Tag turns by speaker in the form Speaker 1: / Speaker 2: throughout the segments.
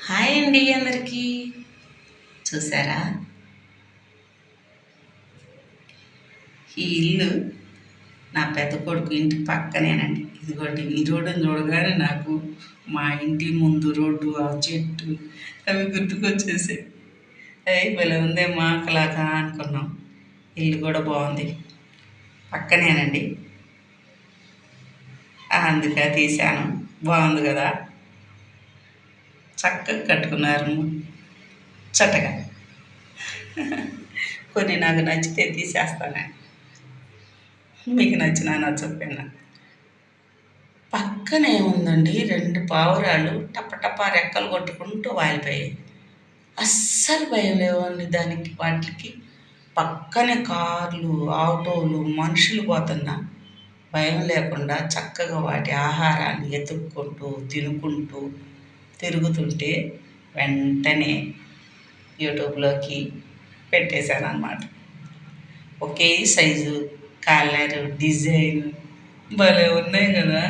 Speaker 1: Hi అండి అందరికీ. చూసారా, ఈ ఇల్లు నా పెద్ద కొడుకు ఇంటి పక్కనేనండి. ఇదిగోండి, ఈ రోడ్డుని చూడగానే నాకు మా ఇంటి ముందు రోడ్డు, ఆ చెట్టు అవి గుర్తుకొచ్చేసాయి. అయ్యి భలే ఉందే మాకలాగా అనుకున్నాం. ఇల్లు కూడా బాగుంది, పక్కనేనండి. అందుకే తీశాను. బాగుంది కదా, చక్కగా కట్టుకున్నారు చక్కగా. కొన్ని నాకు నచ్చితే తీసేస్తానండి, మీకు నచ్చకపోయినా. పక్కనే ఉందండి, 2 పావురాలు టపటపా రెక్కలు కొట్టుకుంటూ వాలిపోయాయి. అస్సలు భయం లేవండి దానికి, వాటికి. పక్కనే కార్లు, ఆటోలు, మనుషులు పోతున్నా భయం లేకుండా చక్కగా వాటి ఆహారాన్ని ఎతుక్కుంటూ తినుకుంటూ తిరుగుతుంటే వెంటనే యూట్యూబ్లోకి పెట్టేశాను అన్నమాట. ఒకే సైజు, కలరు, డిజైన్ భలే ఉన్నాయి కదా.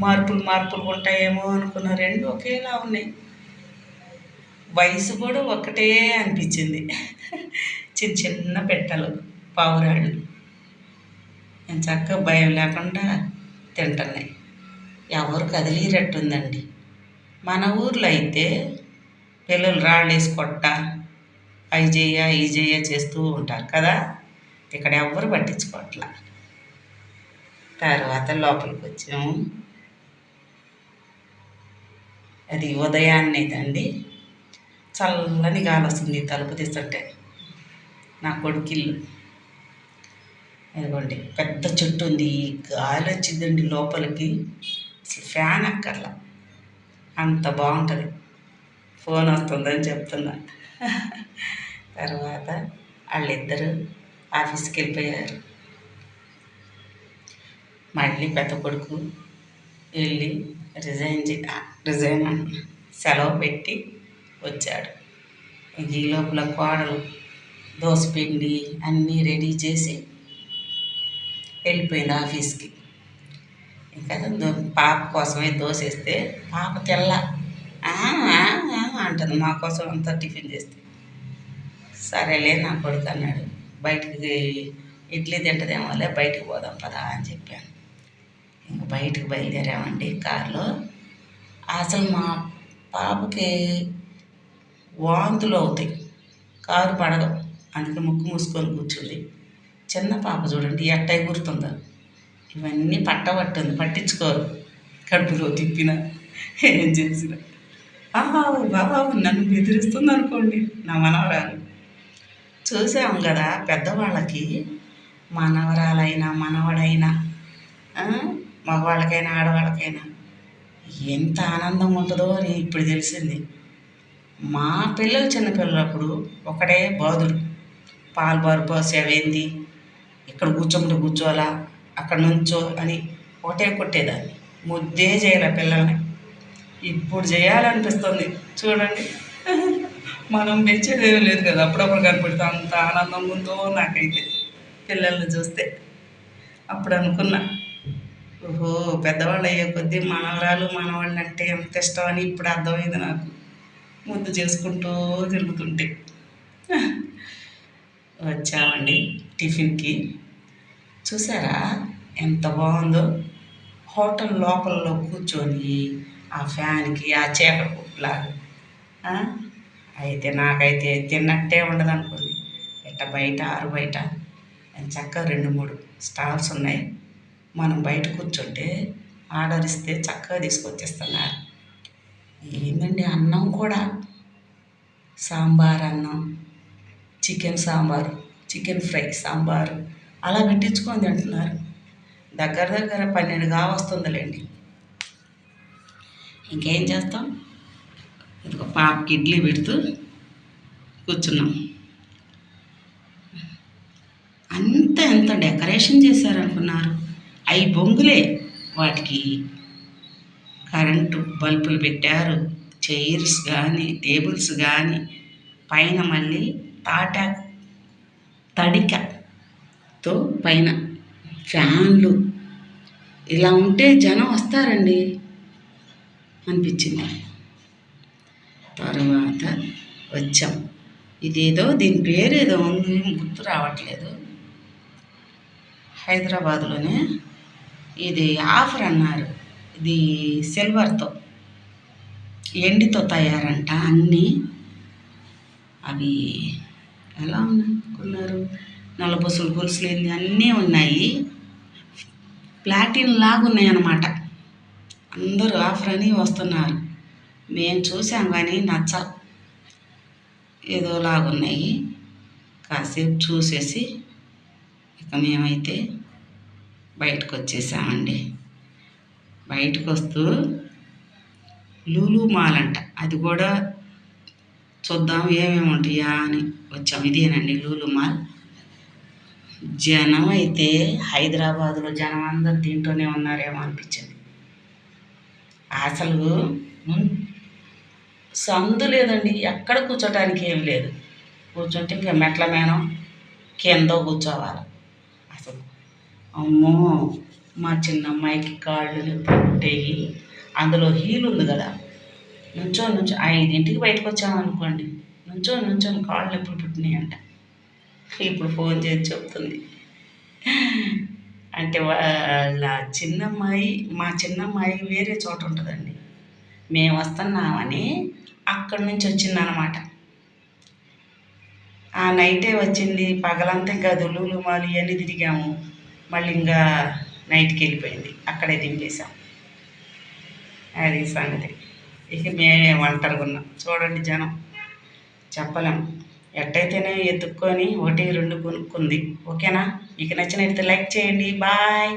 Speaker 1: మార్పులు ఉంటాయేమో అనుకున్న, 2 ఒకేలా ఉన్నాయి. వయసు కూడా ఒకటే అనిపించింది. చిన్న చిన్న పెట్టలు, పావురాళ్ళు నేను చక్కగా భయం లేకుండా తింటున్నాయి. ఎవరు కదిలిరట్టుందండి. మన ఊర్లో అయితే పిల్లలు రాళ్ళు వేసి కొట్ట, అవి చెయ్య చేస్తూ ఉంటారు కదా. ఇక్కడ ఎవ్వరు పట్టించుకోవట్లా. తర్వాత లోపలికి వచ్చాము. అది ఉదయాన్నేదండి, చల్లని గాలి వస్తుంది తలుపు తీస్తుంటే. నా కొడుకిల్లు ఇదిగోండి, పెద్ద చెట్టు ఉంది. గాలి వచ్చిందండి లోపలికి, అసలు ఫ్యాన్ అక్కర్లా, అంత బాగుంటుంది. ఫోన్ వస్తుందని చెప్తున్నా. తర్వాత వాళ్ళిద్దరూ ఆఫీస్కి వెళ్ళిపోయారు. మళ్ళీ పెద్ద కొడుకు వెళ్ళి రిజైన్ సెలవు పెట్టి వచ్చాడు. ఈ లోపల కోడలు దోసపిండి అన్నీ రెడీ చేసి వెళ్ళిపోయింది ఆఫీస్కి. ఇంకా పాప కోసమే దోశ వేస్తే పాప తెల్ల అంటుంది. మా కోసం అంతా టిఫిన్ చేస్తే, సరేలే నా కొడుకు అన్నాడు, బయటికి ఇడ్లీ తింటదేమోలే, బయటికి పోదాం పదా అని చెప్పాను. ఇంక బయటికి బయలుదేరామండి కారులో. అసలు మా పాపకి వాంతులు అవుతాయి, కారు పడదు, అందుకే ముక్కు మూసుకొని కూర్చుంది. చిన్న పాప చూడండి ఎట్ట ఎగురుతుందో. ఇవన్నీ పట్టబట్టుంది, పట్టించుకోరు. కడుపులో తిప్పిన ఏం చేసిన బాబు నన్ను బెదిరిస్తుంది అనుకోండి నా మనవరాలు. చూసాము కదా, పెద్దవాళ్ళకి మనవరాలైనా మనవడైనా, మగవాళ్ళకైనా ఆడవాళ్ళకైనా ఎంత ఆనందంగా ఉంటుందో అని ఇప్పుడు తెలిసింది. మా పిల్లలు చిన్నపిల్లలప్పుడు ఒకటే బాధుడు, పాలు బారు పోసేవేంది, ఇక్కడ కూర్చోమంటే కూర్చోవాలా, అక్కడ నుంచో అని ఒకటే కొట్టేదాన్ని. ముద్దే చేయాలి పిల్లల్ని. ఇప్పుడు చేయాలనిపిస్తుంది చూడండి. మనం పెంచేదేమీ లేదు కదా, అప్పుడప్పుడు కనపడితే అంత ఆనందంగా ఉందో నాకైతే పిల్లల్ని చూస్తే. అప్పుడు అనుకున్నా, ఓహో పెద్దవాళ్ళు అయ్యే కొద్దీ మనవరాలు మనవాళ్ళు అంటే ఎంత ఇష్టం అని ఇప్పుడు అర్థమైంది నాకు, ముద్దు చేసుకుంటూ తిరుగుతుంటే. వచ్చామండి టిఫిన్కి. చూసారా ఎంత బాగుందో, హోటల్ లోపలలో కూర్చొని ఆ ఫ్యాన్కి ఆ చీకటి కుట్లాగా. అయితే నాకైతే తిన్నట్టే ఉండదు అనుకోండి. ఇట్ట బయట ఆరు బయట చక్కగా 2-3 స్టాల్స్ ఉన్నాయి. మనం బయట కూర్చుంటే ఆర్డర్ ఇస్తే చక్కగా తీసుకొచ్చేస్తున్నారు. ఏంటండి, అన్నం కూడా సాంబార్ అన్నం, chicken sambar, chicken fry sambar అలా పెట్టించుకొని తింటున్నారు. దగ్గర 12 కావస్తుందిలేండి. ఇంకేం చేస్తాం. ఇదిగో పాపకి ఇడ్లీ పెడుతూ కూర్చున్నాం. ఎంత డెకరేషన్ చేశారనుకున్నారు. 5 బొంగులే, వాటికి కరెంటు బల్బులు పెట్టారు, చైర్స్ కానీ టేబుల్స్ కానీ, పైన మళ్ళీ తడికతో పైన ఫ్యాన్లు. ఇలా ఉంటే జనం వస్తారండి అనిపించింది. తర్వాత వచ్చాం. ఇదేదో దీని పేరు ఏదో ఉంది, గుర్తు రావట్లేదు. హైదరాబాద్లోనే ఇది ఆఫర్ అన్నారు. ఇది సిల్వర్తో ఎండితో తయారంట అన్నీ. అవి ఎలా ఉన్నాయనుకున్నారు, నల్లబొసులు గొలుసులు ఏంది అన్నీ ఉన్నాయి. ప్లాటిన్ లాగా ఉన్నాయి అన్నమాట. అందరూ ఆఫర్ అని వస్తున్నారు. మేము చూసాం కానీ ఏదోలాగున్నాయి. కాసేపు చూసేసి ఇక మేమైతే బయటకు వచ్చేసామండి. బయటకు వస్తూ లూలు మాల్ అంట, అది కూడా చూద్దాం ఏమేమి ఉంటాయా అని వచ్చాం. ఇదేనండి లూలు మాల్. జనం అయితే హైదరాబాదులో జనం అందరు దీంట్లోనే ఉన్నారేమో అనిపించింది. అసలు సందు లేదండి, ఎక్కడ కూర్చోటానికి ఏమి లేదు. కూర్చుంటే ఇంకా మెట్ల మేనం కింద కూర్చోవాలి. అసలు అమ్మో, మా చిన్న అమ్మాయికి కాళ్ళు నొప్పి పుట్టేవి. అందులో హీల్ ఉంది కదా, నుంచో 5ంటికి బయటకు వచ్చామనుకోండి, నుంచో కాళ్ళు నొప్పులు పుట్టినాయి అంట. ఇప్పుడు ఫోన్ చేసి చెప్తుంది. అంటే వాళ్ళ చిన్నమ్మాయి, మా చిన్నమ్మాయి వేరే చోట ఉంటుందండి. మేము వస్తున్నామని అక్కడి నుంచి వచ్చిందనమాట. ఆ నైటే వచ్చింది. పగలంతా ఇంకా లూలు మాల్ ఇవన్నీ తిరిగాము. మళ్ళీ ఇంకా నైట్కి వెళ్ళిపోయింది, అక్కడే దింపేసాం. అది సంగతి. ఇక మేమే ఒంటరిగా ఉన్నాం. చూడండి జనం, చెప్పలేం. ఎట్టయితేనే ఎత్తుక్కొని 1, 2 కొనుక్కుంది. ఓకేనా? మీకు నచ్చినట్లయితే లైక్ చేయండి. బాయ్.